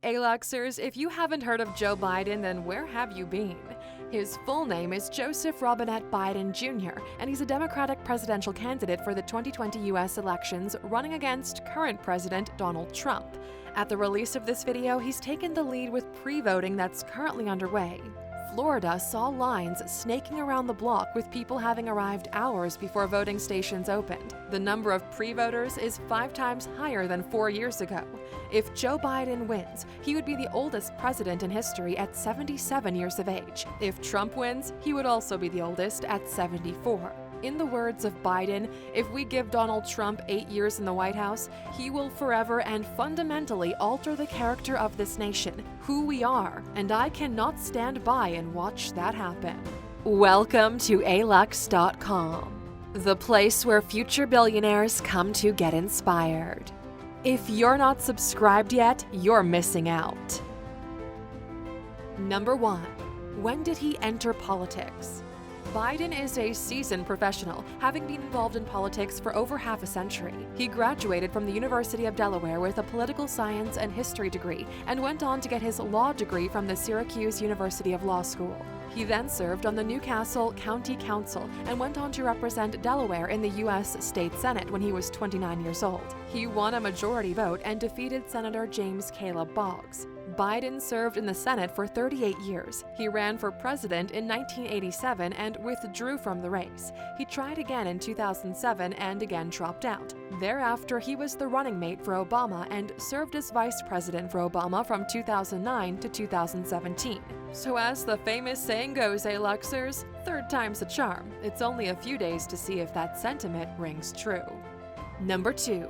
Aluxers, if you haven't heard of Joe Biden, then where have you been? His full name is Joseph Robinette Biden Jr., and he's a Democratic presidential candidate for the 2020 U.S. elections, running against current President Donald Trump. At the release of this video, he's taken the lead with pre-voting that's currently underway. Florida saw lines snaking around the block with people having arrived hours before voting stations opened. The number of pre-voters is 5 times higher than 4 years ago. If Joe Biden wins, he would be the oldest president in history at 77 years of age. If Trump wins, he would also be the oldest at 74. In the words of Biden, if we give Donald Trump 8 years in the White House, he will forever and fundamentally alter the character of this nation, who we are, and I cannot stand by and watch that happen. Welcome to Alux.com, the place where future billionaires come to get inspired. If you're not subscribed yet, you're missing out. Number 1. When did he enter politics? Biden is a seasoned professional, having been involved in politics for over half a century. He graduated from the University of Delaware with a political science and history degree and went on to get his law degree from the Syracuse University of Law School. He then served on the Newcastle County Council and went on to represent Delaware in the U.S. State Senate when he was 29 years old. He won a majority vote and defeated Senator James Caleb Boggs. Biden served in the Senate for 38 years. He ran for president in 1987 and withdrew from the race. He tried again in 2007 and again dropped out. Thereafter, he was the running mate for Obama and served as vice president for Obama from 2009 to 2017. So as the famous saying goes, Aluxers, third time's a charm. It's only a few days to see if that sentiment rings true. Number 2.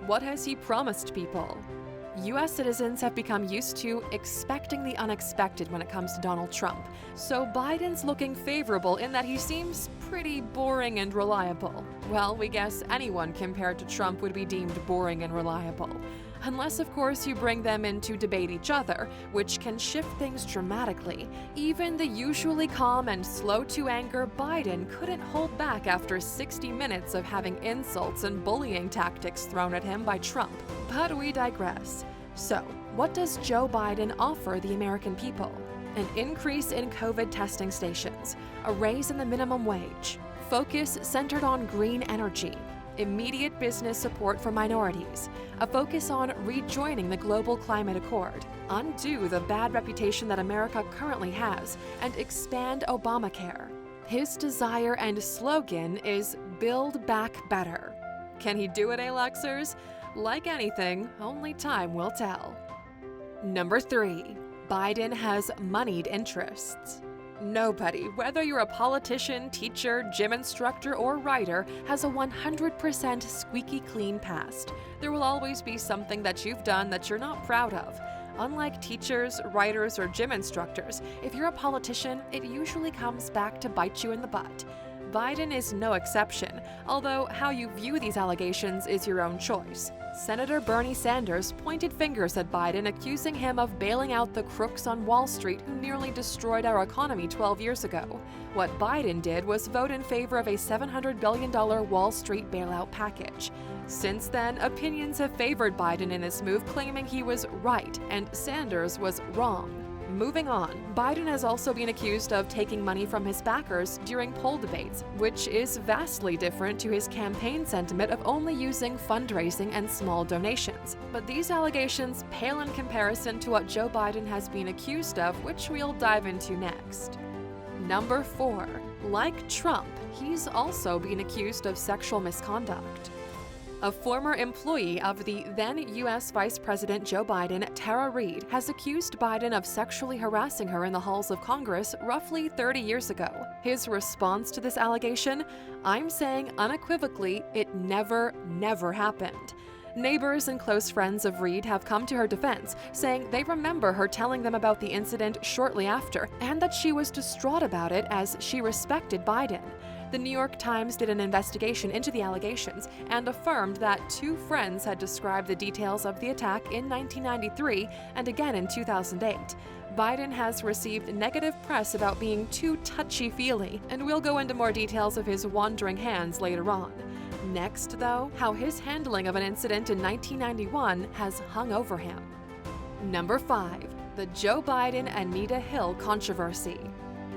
What has he promised people? U.S. citizens have become used to expecting the unexpected when it comes to Donald Trump, so Biden's looking favorable in that he seems pretty boring and reliable. Well, we guess anyone compared to Trump would be deemed boring and reliable. Unless, of course, you bring them in to debate each other, which can shift things dramatically. Even the usually calm and slow to anger Biden couldn't hold back after 60 minutes of having insults and bullying tactics thrown at him by Trump. But we digress. So, what does Joe Biden offer the American people? An increase in COVID testing stations, a raise in the minimum wage, focus centered on green energy, immediate business support for minorities, a focus on rejoining the Global Climate Accord, undo the bad reputation that America currently has, and expand Obamacare. His desire and slogan is Build Back Better. Can he do it, Aluxers? Like anything, only time will tell. Number 3. Biden has moneyed interests. Nobody, whether you're a politician, teacher, gym instructor, or writer, has a 100% squeaky clean past. There will always be something that you've done that you're not proud of. Unlike teachers, writers, or gym instructors, if you're a politician, it usually comes back to bite you in the butt. Biden is no exception, although how you view these allegations is your own choice. Senator Bernie Sanders pointed fingers at Biden, accusing him of bailing out the crooks on Wall Street who nearly destroyed our economy 12 years ago. What Biden did was vote in favor of a $700 billion Wall Street bailout package. Since then, opinions have favored Biden in this move, claiming he was right and Sanders was wrong. Moving on, Biden has also been accused of taking money from his backers during poll debates, which is vastly different to his campaign sentiment of only using fundraising and small donations. But these allegations pale in comparison to what Joe Biden has been accused of, which we'll dive into next. Number 4. Like Trump, he's also been accused of sexual misconduct. A former employee of the then U.S. Vice President Joe Biden, Tara Reade, has accused Biden of sexually harassing her in the halls of Congress roughly 30 years ago. His response to this allegation? I'm saying unequivocally, it never happened. Neighbors and close friends of Reade have come to her defense, saying they remember her telling them about the incident shortly after, and that she was distraught about it as she respected Biden. The New York Times did an investigation into the allegations and affirmed that 2 friends had described the details of the attack in 1993 and again in 2008. Biden has received negative press about being too touchy-feely, and we'll go into more details of his wandering hands later on. Next, though, how his handling of an incident in 1991 has hung over him. Number 5. The Joe Biden-Anita Hill controversy.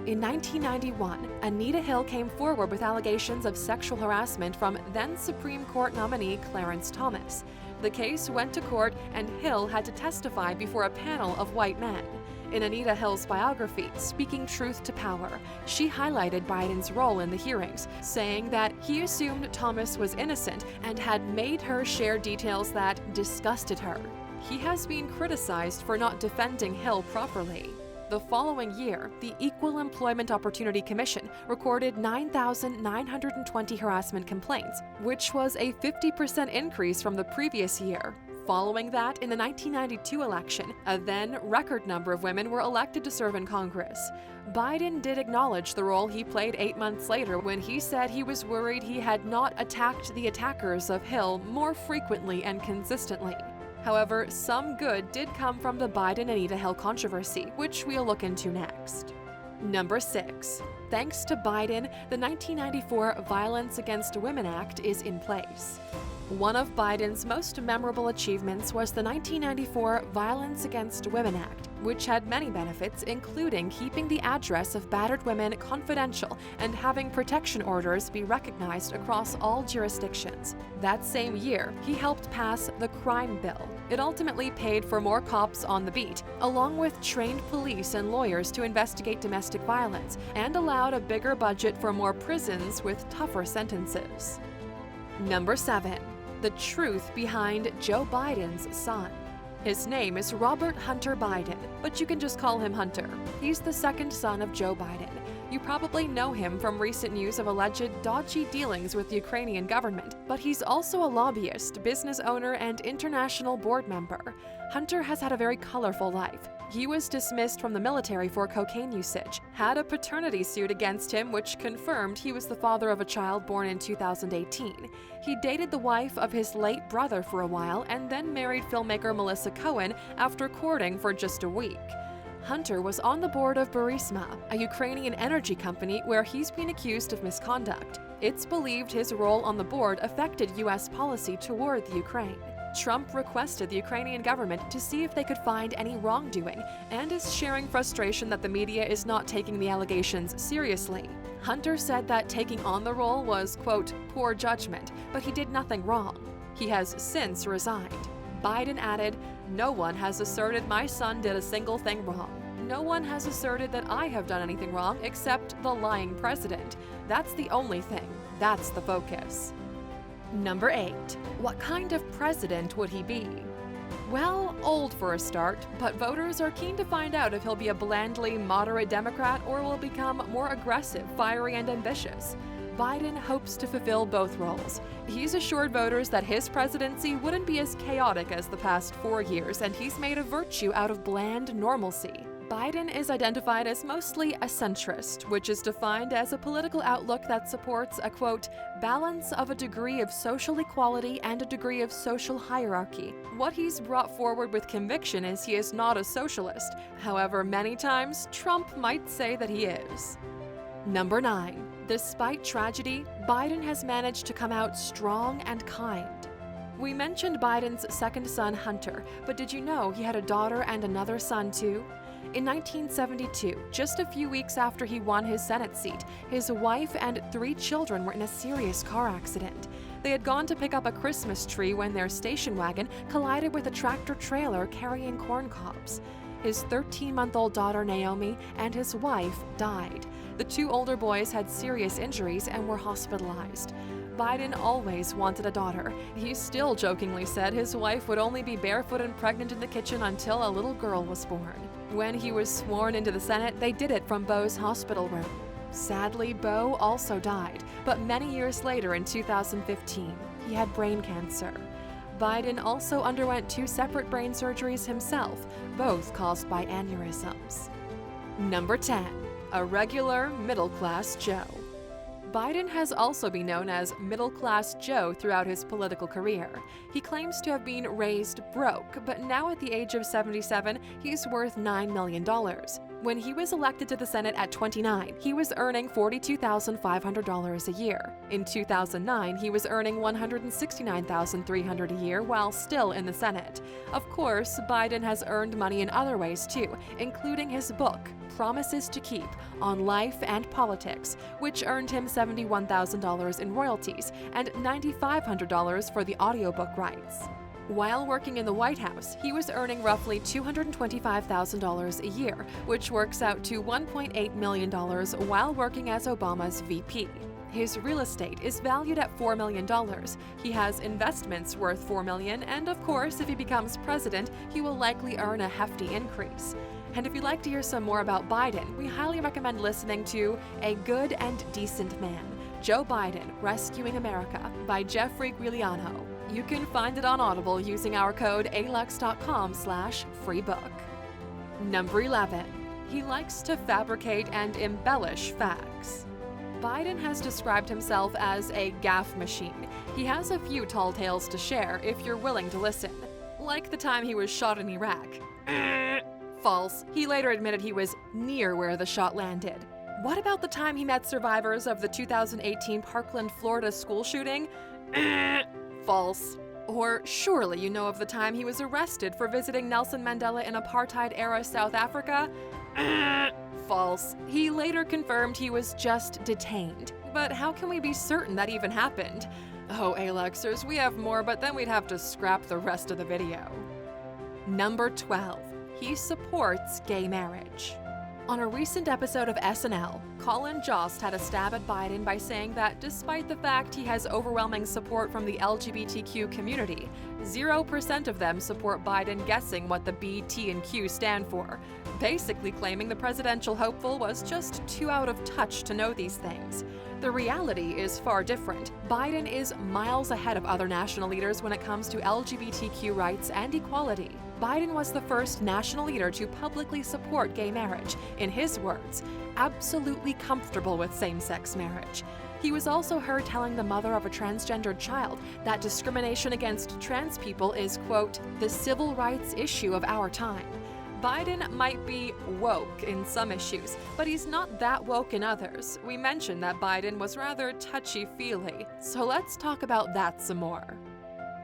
In 1991, Anita Hill came forward with allegations of sexual harassment from then Supreme Court nominee Clarence Thomas. The case went to court and Hill had to testify before a panel of white men. In Anita Hill's biography, Speaking Truth to Power, she highlighted Biden's role in the hearings, saying that he assumed Thomas was innocent and had made her share details that disgusted her. He has been criticized for not defending Hill properly. The following year, the Equal Employment Opportunity Commission recorded 9,920 harassment complaints, which was a 50% increase from the previous year. Following that, in the 1992 election, a then record number of women were elected to serve in Congress. Biden did acknowledge the role he played 8 months later when he said he was worried he had not attacked the attackers of Hill more frequently and consistently. However, some good did come from the Biden-Anita Hill controversy, which we'll look into next. Number 6. Thanks to Biden, the 1994 Violence Against Women Act is in place. One of Biden's most memorable achievements was the 1994 Violence Against Women Act, which had many benefits, including keeping the address of battered women confidential and having protection orders be recognized across all jurisdictions. That same year, he helped pass the Crime Bill. It ultimately paid for more cops on the beat, along with trained police and lawyers to investigate domestic violence, and allowed a bigger budget for more prisons with tougher sentences. Number 7. The truth behind Joe Biden's son. His name is Robert Hunter Biden, but you can just call him Hunter. He's the second son of Joe Biden. You probably know him from recent news of alleged dodgy dealings with the Ukrainian government, but he's also a lobbyist, business owner, and international board member. Hunter has had a very colorful life. He was dismissed from the military for cocaine usage, had a paternity suit against him which confirmed he was the father of a child born in 2018. He dated the wife of his late brother for a while and then married filmmaker Melissa Cohen after courting for just a week. Hunter was on the board of Burisma, a Ukrainian energy company where he's been accused of misconduct. It's believed his role on the board affected U.S. policy toward the Ukraine. Trump requested the Ukrainian government to see if they could find any wrongdoing and is sharing frustration that the media is not taking the allegations seriously. Hunter said that taking on the role was, quote, poor judgment, but he did nothing wrong. He has since resigned. Biden added, "No one has asserted my son did a single thing wrong. No one has asserted that I have done anything wrong except the lying president. That's the only thing. That's the focus." Number 8. What kind of president would he be? Well, old for a start, but voters are keen to find out if he'll be a blandly moderate Democrat or will become more aggressive, fiery, and ambitious. Biden hopes to fulfill both roles. He's assured voters that his presidency wouldn't be as chaotic as the past 4 years, and he's made a virtue out of bland normalcy. Biden is identified as mostly a centrist, which is defined as a political outlook that supports a, quote, balance of a degree of social equality and a degree of social hierarchy. What he's brought forward with conviction is he is not a socialist. However, many times, Trump might say that he is. Number 9. Despite tragedy, Biden has managed to come out strong and kind. We mentioned Biden's second son, Hunter, but did you know he had a daughter and another son, too? In 1972, just a few weeks after he won his Senate seat, his wife and 3 children were in a serious car accident. They had gone to pick up a Christmas tree when their station wagon collided with a tractor-trailer carrying corn cobs. His 13-month-old daughter, Naomi, and his wife died. The 2 older boys had serious injuries and were hospitalized. Biden always wanted a daughter. He still jokingly said his wife would only be barefoot and pregnant in the kitchen until a little girl was born. When he was sworn into the Senate, they did it from Beau's hospital room. Sadly, Beau also died, but many years later in 2015, he had brain cancer. Biden also underwent 2 separate brain surgeries himself, both caused by aneurysms. Number 10. A regular middle-class Joe. Biden has also been known as Middle-Class Joe throughout his political career. He claims to have been raised broke, but now at the age of 77, he's worth $9 million. When he was elected to the Senate at 29, he was earning $42,500 a year. In 2009, he was earning $169,300 a year while still in the Senate. Of course, Biden has earned money in other ways too, including his book, Promises to Keep, on life and politics, which earned him $71,000 in royalties and $9,500 for the audiobook rights. While working in the White House, he was earning roughly $225,000 a year, which works out to $1.8 million while working as Obama's VP. His real estate is valued at $4 million. He has investments worth $4 million, and of course, if he becomes president, he will likely earn a hefty increase. And if you'd like to hear some more about Biden, we highly recommend listening to A Good and Decent Man, Joe Biden, Rescuing America by Jeffrey Giuliano. You can find it on Audible using our code Alux.com/freebook. Number 11. He likes to fabricate and embellish facts. Biden has described himself as a gaffe machine. He has a few tall tales to share if you're willing to listen. Like the time he was shot in Iraq. False. He later admitted he was near where the shot landed. What about the time he met survivors of the 2018 Parkland, Florida school shooting? False. Or surely you know of the time he was arrested for visiting Nelson Mandela in apartheid-era South Africa? False. He later confirmed he was just detained. But how can we be certain that even happened? Oh, Aluxers, we have more, but then we'd have to scrap the rest of the video. Number 12. He supports gay marriage. On a recent episode of SNL, Colin Jost had a stab at Biden by saying that despite the fact he has overwhelming support from the LGBTQ community, 0% of them support Biden guessing what the B, T, and Q stand for, basically claiming the presidential hopeful was just too out of touch to know these things. The reality is far different. Biden is miles ahead of other national leaders when it comes to LGBTQ rights and equality. Biden was the first national leader to publicly support gay marriage. In his words, absolutely comfortable with same-sex marriage. He was also heard telling the mother of a transgendered child that discrimination against trans people is, quote, the civil rights issue of our time. Biden might be woke in some issues, but he's not that woke in others. We mentioned that Biden was rather touchy-feely, so let's talk about that some more.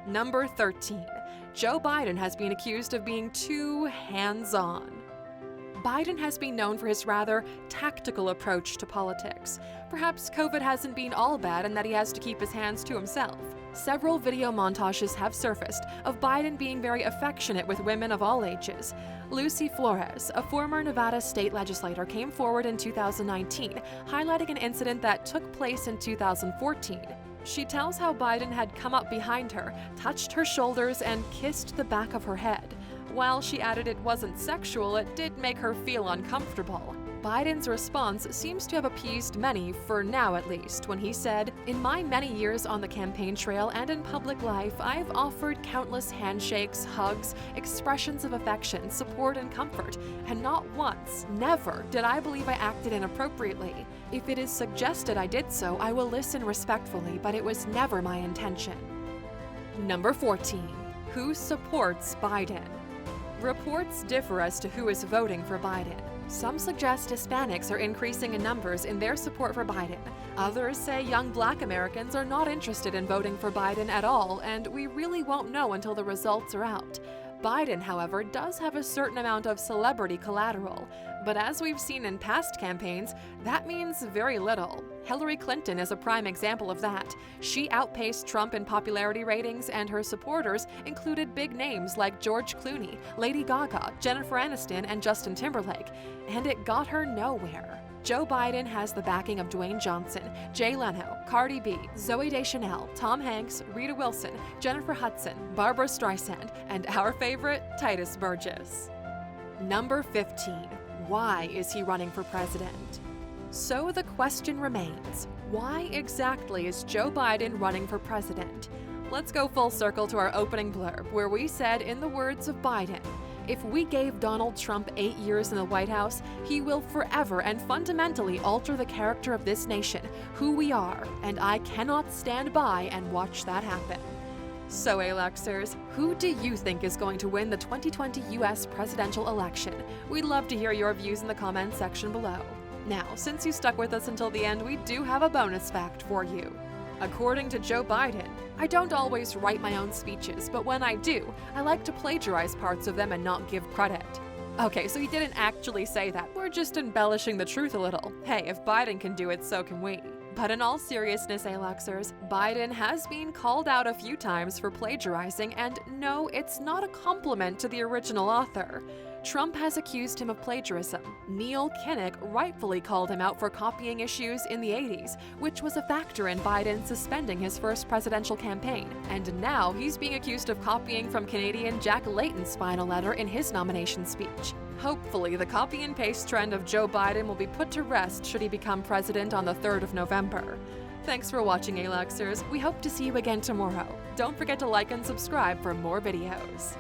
Number 13. Joe Biden has been accused of being too hands-on. Biden has been known for his rather tactical approach to politics. Perhaps COVID hasn't been all bad and that he has to keep his hands to himself. Several video montages have surfaced of Biden being very affectionate with women of all ages. Lucy Flores, a former Nevada state legislator, came forward in 2019, highlighting an incident that took place in 2014. She tells how Biden had come up behind her, touched her shoulders, and kissed the back of her head. While she added it wasn't sexual, it did make her feel uncomfortable. Biden's response seems to have appeased many, for now at least, when he said, "In my many years on the campaign trail and in public life, I've offered countless handshakes, hugs, expressions of affection, support, and comfort, and not once, never, did I believe I acted inappropriately. If it is suggested I did so, I will listen respectfully, but it was never my intention." Number 14. Who supports Biden? Reports differ as to who is voting for Biden. Some suggest Hispanics are increasing in numbers in their support for Biden. Others say young Black Americans are not interested in voting for Biden at all, and we really won't know until the results are out. Biden, however, does have a certain amount of celebrity collateral, but as we've seen in past campaigns, that means very little. Hillary Clinton is a prime example of that. She outpaced Trump in popularity ratings, and her supporters included big names like George Clooney, Lady Gaga, Jennifer Aniston, and Justin Timberlake, and it got her nowhere. Joe Biden has the backing of Dwayne Johnson, Jay Leno, Cardi B, Zooey Deschanel, Tom Hanks, Rita Wilson, Jennifer Hudson, Barbara Streisand, and our favorite, Titus Burgess. Number 15. Why is he running for president? So the question remains, why exactly is Joe Biden running for president? Let's go full circle to our opening blurb, where we said, in the words of Biden, "If we gave Donald Trump 8 years in the White House, he will forever and fundamentally alter the character of this nation, who we are, and I cannot stand by and watch that happen." So, Aluxers, who do you think is going to win the 2020 US presidential election? We'd love to hear your views in the comments section below. Now, since you stuck with us until the end, we do have a bonus fact for you. According to Joe Biden, I don't always write my own speeches, but when I do, I like to plagiarize parts of them and not give credit. Okay, so he didn't actually say that. We're just embellishing the truth a little. Hey, if Biden can do it, so can we. But in all seriousness, Aluxers, Biden has been called out a few times for plagiarizing, and no, it's not a compliment to the original author. Trump has accused him of plagiarism. Neil Kinnock rightfully called him out for copying issues in the 80s, which was a factor in Biden suspending his first presidential campaign. And now he's being accused of copying from Canadian Jack Layton's final letter in his nomination speech. Hopefully, the copy and paste trend of Joe Biden will be put to rest should he become president on the 3rd of November. Thanks for watching, Aluxers. We hope to see you again tomorrow. Don't forget to like and subscribe for more videos.